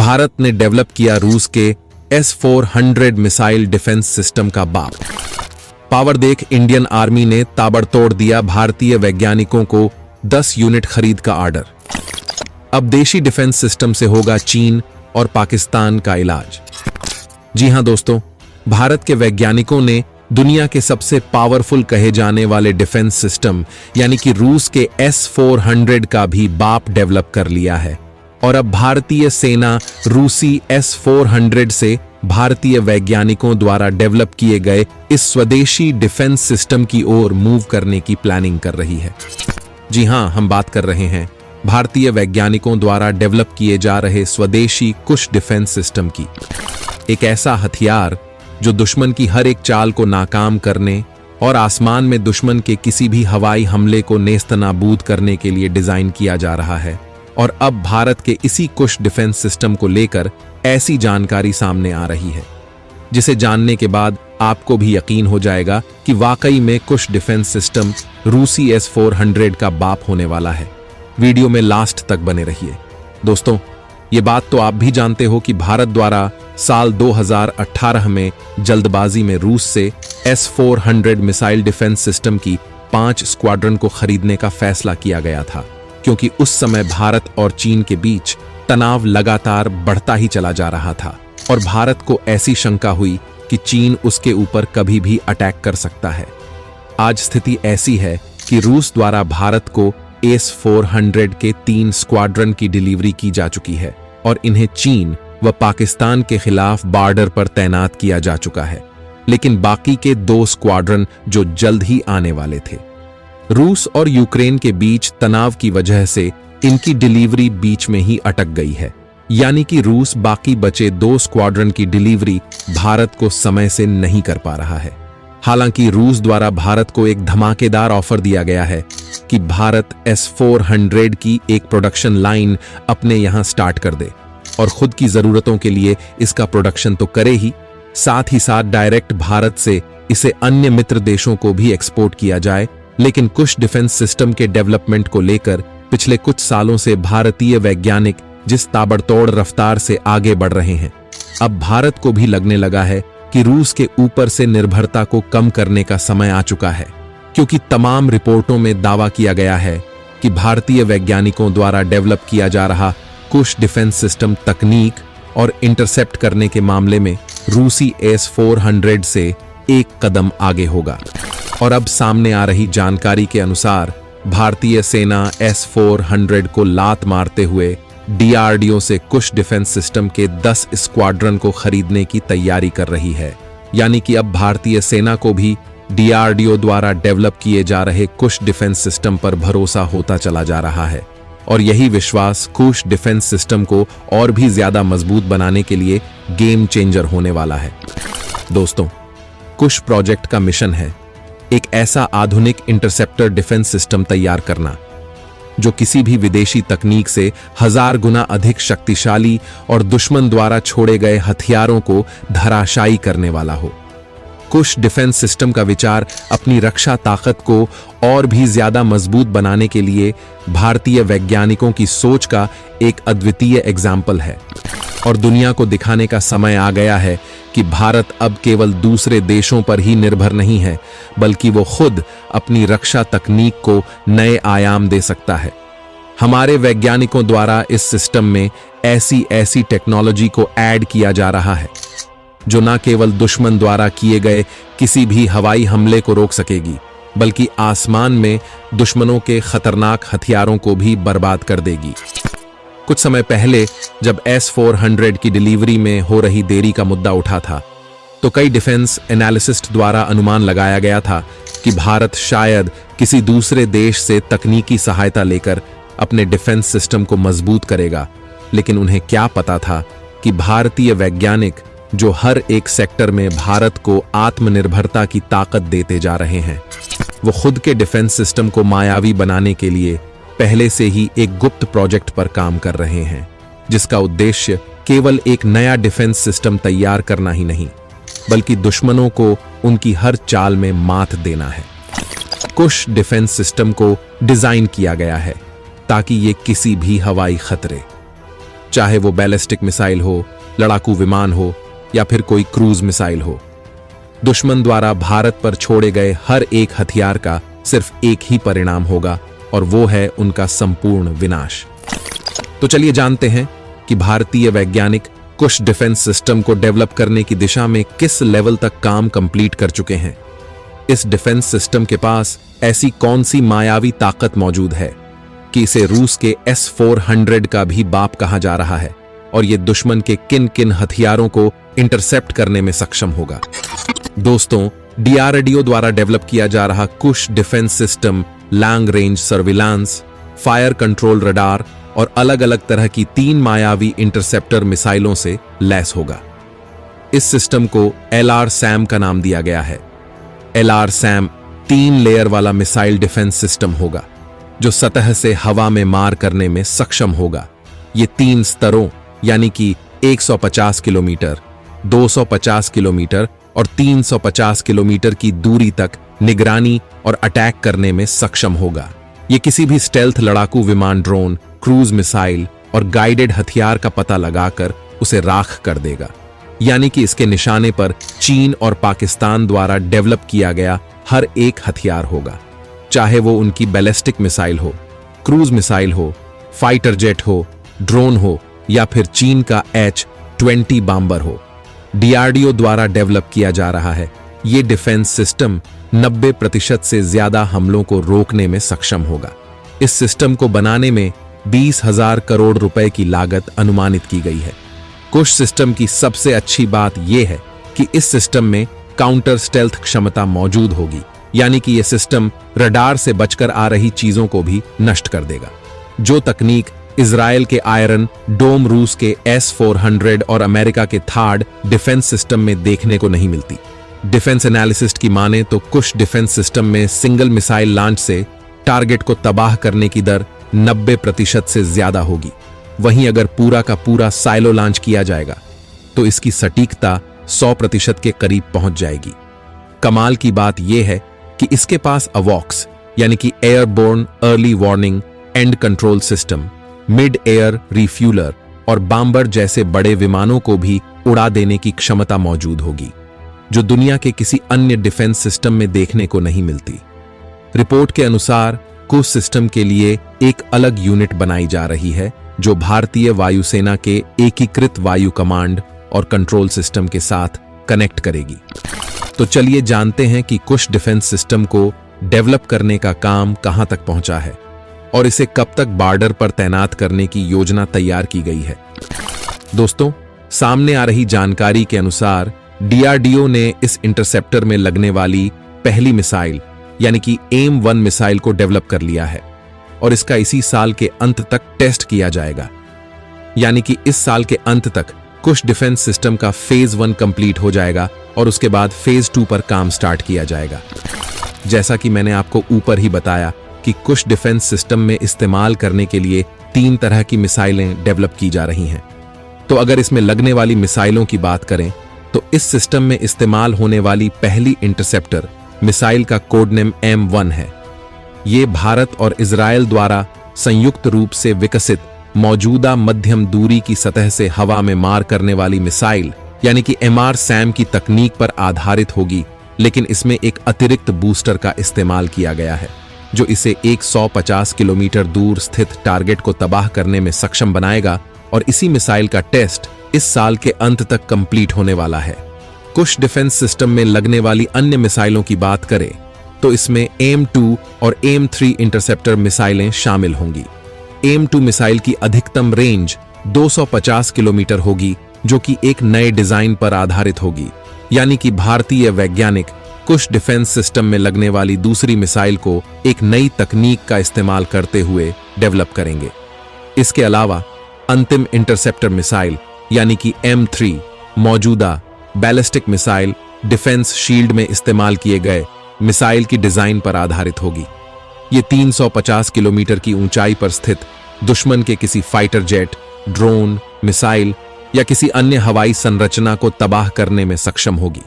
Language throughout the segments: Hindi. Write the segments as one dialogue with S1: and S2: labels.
S1: भारत ने डेवलप किया रूस के S-400 मिसाइल डिफेंस सिस्टम का बाप। पावर देख, इंडियन आर्मी ने ताबड़तोड़ दिया भारतीय वैज्ञानिकों को 10 यूनिट खरीद का ऑर्डर। अब देशी डिफेंस सिस्टम से होगा चीन और पाकिस्तान का इलाज। जी हां दोस्तों, भारत के वैज्ञानिकों ने दुनिया के सबसे पावरफुल कहे जाने वाले डिफेंस सिस्टम यानी कि रूस के S-400 का भी बाप डेवलप कर लिया है। और अब भारतीय सेना रूसी S-400 से भारतीय वैज्ञानिकों द्वारा डेवलप किए गए इस स्वदेशी डिफेंस सिस्टम की ओर मूव करने की प्लानिंग कर रही है। जी हां, हम बात कर रहे हैं भारतीय वैज्ञानिकों द्वारा डेवलप किए जा रहे स्वदेशी कुश डिफेंस सिस्टम की। एक ऐसा हथियार जो दुश्मन की हर एक चाल को नाकाम करने और आसमान में दुश्मन के किसी भी हवाई हमले को नेस्तनाबूद करने के लिए डिजाइन किया जा रहा है। और अब भारत के इसी कुश डिफेंस सिस्टम को लेकर ऐसी जानकारी सामने आ रही है जिसे जानने के बाद आपको भी यकीन हो जाएगा कि वाकई में कुश डिफेंस सिस्टम रूसी S-400 का बाप होने वाला है। वीडियो में लास्ट तक बने रहिए। दोस्तों, ये बात तो आप भी जानते हो कि भारत द्वारा साल 2018 में जल्दबाजी में रूस से S-400 मिसाइल डिफेंस सिस्टम की 5 स्क्वाड्रन को खरीदने का फैसला किया गया था, क्योंकि उस समय भारत और चीन के बीच तनाव लगातार बढ़ता ही चला जा रहा था और भारत को ऐसी शंका हुई कि चीन उसके ऊपर कभी भी अटैक कर सकता है। आज स्थिति ऐसी है कि रूस द्वारा भारत को S-400 के 3 स्क्वाड्रन की डिलीवरी की जा चुकी है और इन्हें चीन व पाकिस्तान के खिलाफ बॉर्डर पर तैनात किया जा चुका है। लेकिन बाकी के 2 स्क्वाड्रन जो जल्द ही आने वाले थे। रूस और यूक्रेन के बीच तनाव की वजह से इनकी डिलीवरी बीच में ही अटक गई है, यानी कि रूस बाकी बचे 2 स्क्वाड्रन की डिलीवरी भारत को समय से नहीं कर पा रहा है। हालांकि रूस द्वारा भारत को एक धमाकेदार ऑफर दिया गया है कि भारत S-400 की एक प्रोडक्शन लाइन अपने यहां स्टार्ट कर दे और खुद की जरूरतों के लिए इसका प्रोडक्शन तो करे ही, साथ ही साथ डायरेक्ट भारत से इसे अन्य मित्र देशों को भी एक्सपोर्ट किया जाए। लेकिन कुश डिफेंस सिस्टम के डेवलपमेंट को लेकर पिछले कुछ सालों से भारतीय वैज्ञानिक जिस ताबड़तोड़ रफ्तार से आगे बढ़ रहे हैं, अब भारत को भी लगने लगा है कि रूस के ऊपर से निर्भरता को कम करने का समय आ चुका है, क्योंकि तमाम रिपोर्टों में दावा किया गया है कि भारतीय वैज्ञानिकों द्वारा डेवलप किया जा रहा कुश डिफेंस सिस्टम तकनीक और इंटरसेप्ट करने के मामले में रूसी S-400 से एक कदम आगे होगा। और अब सामने आ रही जानकारी के अनुसार भारतीय सेना S-400 को लात मारते हुए DRDO से कुश डिफेंस सिस्टम के 10 स्क्वाड्रन को खरीदने की तैयारी कर रही है। यानी कि अब भारतीय सेना को भी DRDO द्वारा डेवलप किए जा रहे कुश डिफेंस सिस्टम पर भरोसा होता चला जा रहा है और यही विश्वास कुश डिफेंस सिस्टम को और भी ज्यादा मजबूत बनाने के लिए गेम चेंजर होने वाला है। दोस्तों, कुश प्रोजेक्ट का मिशन है एक ऐसा आधुनिक इंटरसेप्टर डिफेंस सिस्टम तैयार करना जो किसी भी विदेशी तकनीक से 1000 गुना अधिक शक्तिशाली और दुश्मन द्वारा छोड़े गए हथियारों को धराशायी करने वाला हो। कुश डिफेंस सिस्टम का विचार अपनी रक्षा ताकत को और भी ज्यादा मजबूत बनाने के लिए भारतीय वैज्ञानिकों की सोच का एक अद्वितीय एग्जाम्पल है और दुनिया को दिखाने का समय आ गया है कि भारत अब केवल दूसरे देशों पर ही निर्भर नहीं है, बल्कि वो खुद अपनी रक्षा तकनीक को नए आयाम दे सकता है। हमारे वैज्ञानिकों द्वारा इस सिस्टम में ऐसी टेक्नोलॉजी को ऐड किया जा रहा है जो न केवल दुश्मन द्वारा किए गए किसी भी हवाई हमले को रोक सकेगी, बल्कि आसमान में दुश्मनों के खतरनाक हथियारों को भी बर्बाद कर देगी। कुछ समय पहले जब S-400 की डिलीवरी में हो रही देरी का मुद्दा उठा था, तो कई डिफेंस एनालिसिस्ट द्वारा अनुमान लगाया गया था कि भारत शायद किसी दूसरे देश से तकनीकी सहायता लेकर अपने डिफेंस सिस्टम को मजबूत करेगा। लेकिन उन्हें क्या पता था कि भारतीय वैज्ञानिक जो हर एक सेक्टर में भारत को आत्मनिर्भरता की ताकत देते जा रहे हैं, वो खुद के डिफेंस सिस्टम को मायावी बनाने के लिए पहले से ही एक गुप्त प्रोजेक्ट पर काम कर रहे हैं, जिसका उद्देश्य केवल एक नया डिफेंस सिस्टम तैयार करना ही नहीं, बल्कि दुश्मनों को उनकी हर चाल में मात देना है। कुश डिफेंस सिस्टम को डिजाइन किया गया है ताकि ये किसी भी हवाई खतरे, चाहे वो बैलिस्टिक मिसाइल हो, लड़ाकू विमान हो या फिर कोई क्रूज मिसाइल हो। दुश्मन द्वारा भारत पर छोड़े गए हर एक हथियार का सिर्फ एक ही परिणाम होगा और वो है उनका संपूर्ण विनाश। तो चलिए जानते हैं कि भारतीय वैज्ञानिक कुश डिफेंस सिस्टम को डेवलप करने की दिशा में किस लेवल तक काम कंप्लीट कर चुके हैं। इस डिफेंस सिस्टम के पास ऐसी कौन सी मायावी ताकत मौजूद है कि इसे रूस के S-400 का भी बाप कहा जा रहा है और ये दुश्मन के किन किन हथियारों को इंटरसेप्ट करने में सक्षम होगा। दोस्तों, DRDO द्वारा डेवलप किया जा रहा Kush defence system long range surveillance, fire control radar और अलग अलग तरह की 3 मायावी इंटरसेप्टर मिसाइलों से लैस होगा। इस सिस्टम को LRSAM का नाम दिया गया है। LRSAM 3 लेयर वाला मिसाइल डिफेंस सिस्टम होगा जो सतह से हवा में मार करने में सक्षम होगा। ये 3 स्तरों यानी कि 150 किलोमीटर, 250 किलोमीटर और 350 किलोमीटर की दूरी तक निगरानी और अटैक करने में सक्षम होगा। ये किसी भी स्टेल्थ लड़ाकू विमान, ड्रोन, क्रूज मिसाइल और गाइडेड हथियार का पता लगाकर उसे राख कर देगा। यानी कि इसके निशाने पर चीन और पाकिस्तान द्वारा डेवलप किया गया हर एक हथियार होगा, चाहे वो उनकी बैलिस्टिक मिसाइल हो, क्रूज मिसाइल हो, फाइटर जेट हो, ड्रोन हो या फिर चीन का H-20 बॉम्बर हो। DRDO द्वारा डेवलप किया जा रहा है ये डिफेंस सिस्टम 90% से ज्यादा हमलों को रोकने में सक्षम होगा। इस सिस्टम को बनाने में 20,000 करोड़ रुपए की लागत अनुमानित की गई है। कुश सिस्टम की सबसे अच्छी बात यह है कि इस सिस्टम में काउंटर स्टेल्थ क्षमता मौजूद होगी, यानी कि यह सिस्टम रडार से बचकर आ रही चीजों को भी नष्ट कर देगा, जो तकनीक इजराइल के आयरन डोम, रूस के S-400 और अमेरिका के THAAD डिफेंस सिस्टम में देखने को नहीं मिलती। डिफेंस एनालिसिस्ट की माने तो कुश डिफेंस सिस्टम में सिंगल मिसाइल लॉन्च से टारगेट को तबाह करने की दर 90% से ज्यादा होगी। वहीं अगर पूरा का पूरा साइलो लॉन्च किया जाएगा तो इसकी सटीकता 100% के करीब पहुंच जाएगी। कमाल की बात यह है कि इसके पास अवॉक्स यानी कि airborne early warning and control system, mid air refueller और बॉम्बर जैसे बड़े विमानों को भी उड़ा देने की क्षमता मौजूद होगी, जो दुनिया के किसी अन्य डिफेंस सिस्टम में देखने को नहीं मिलती। रिपोर्ट के अनुसार कुश सिस्टम के लिए एक अलग यूनिट बनाई जा रही है जो भारतीय वायुसेना के एकीकृत वायु कमांड और कंट्रोल सिस्टम के साथ कनेक्ट करेगी। तो चलिए जानते हैं कि कुश डिफेंस सिस्टम को डेवलप करने का काम कहां तक पहुंचा है और इसे कब तक बॉर्डर पर तैनात करने की योजना तैयार की गई है। दोस्तों, सामने आ रही जानकारी के अनुसार DRDO ने इस इंटरसेप्टर में लगने वाली पहली मिसाइल यानी कि AIM-1 मिसाइल को डेवलप कर लिया है और इसका इसी साल के अंत तक टेस्ट किया जाएगा। यानी कि इस साल के अंत तक कुश डिफेंस सिस्टम का फेज 1 कंप्लीट हो जाएगा और उसके बाद फेज 2 पर काम स्टार्ट किया जाएगा। जैसा कि मैंने आपको ऊपर ही बताया कि कुश डिफेंस सिस्टम में इस्तेमाल करने के लिए 3 तरह की मिसाइलें डेवलप की जा रही हैं। तो अगर इसमें लगने वाली मिसाइलों की बात करें तो इस सिस्टम में इस्तेमाल होने वाली पहली इंटरसेप्टर मिसाइल का कोड नेम M1 है। ये भारत और इजराइल द्वारा संयुक्त रूप से विकसित मौजूदा मध्यम दूरी की सतह से हवा में मार करने वाली मिसाइल यानी कि MRSAM की तकनीक पर आधारित होगी, लेकिन इसमें एक अतिरिक्त बूस्टर का इस्तेमाल किया गया है जो इसे 150 किलोमीटर दूर स्थित टारगेट को तबाह करने में सक्षम बनाएगा और इसी मिसाइल का टेस्ट इस साल के अंत तक कंप्लीट होने वाला है। कुश डिफेंस सिस्टम में लगने वाली अन्य मिसाइलों की बात करें तो इसमें AIM-2 और AIM-3 इंटरसेप्टर मिसाइलें शामिल होंगी। AIM-2 मिसाइल की अधिकतम रेंज 250 किलोमीटर होगी जो कि एक नए डिजाइन पर आधारित होगी, यानी कि भारतीय वैज्ञानिक कुश डिफेंस सिस्टम में लगने वाली दूसरी मिसाइल को एक नई तकनीक का इस्तेमाल करते हुए डेवलप करेंगे। इसके अलावा अंतिम इंटरसेप्टर मिसाइल यानी कि M3 मौजूदा बैलिस्टिक मिसाइल डिफेंस शील्ड में इस्तेमाल किए गए मिसाइल की डिजाइन पर आधारित होगी। ये 350 किलोमीटर की ऊंचाई पर स्थित दुश्मन के किसी फाइटर जेट, ड्रोन, मिसाइल या किसी अन्य हवाई संरचना को तबाह करने में सक्षम होगी।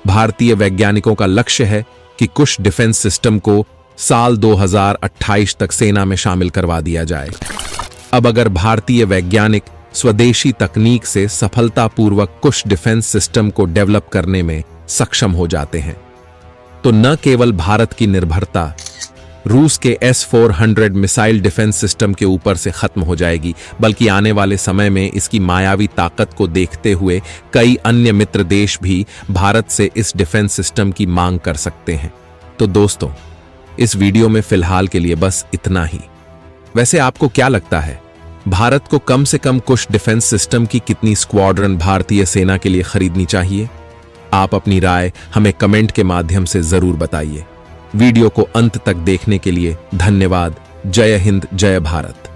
S1: भारतीय वैज्ञानिकों का लक्ष्य है कि कुश डिफेंस सिस्टम को साल 2028 तक सेना में शामिल करवा दिया जाए। अब अगर भारतीय वैज्ञानिक स्वदेशी तकनीक से सफलतापूर्वक कुछ डिफेंस सिस्टम को डेवलप करने में सक्षम हो जाते हैं, तो न केवल भारत की निर्भरता रूस के S-400 मिसाइल डिफेंस सिस्टम के ऊपर से खत्म हो जाएगी, बल्कि आने वाले समय में इसकी मायावी ताकत को देखते हुए कई अन्य मित्र देश भी भारत से इस डिफेंस सिस्टम की मांग कर सकते हैं। तो दोस्तों, इस वीडियो में फिलहाल के लिए बस इतना ही। वैसे आपको क्या लगता है, भारत को कम से कम कुछ डिफेंस सिस्टम की कितनी स्क्वाड्रन भारतीय सेना के लिए खरीदनी चाहिए? आप अपनी राय हमें कमेंट के माध्यम से जरूर बताइए। वीडियो को अंत तक देखने के लिए धन्यवाद। जय हिंद, जय भारत।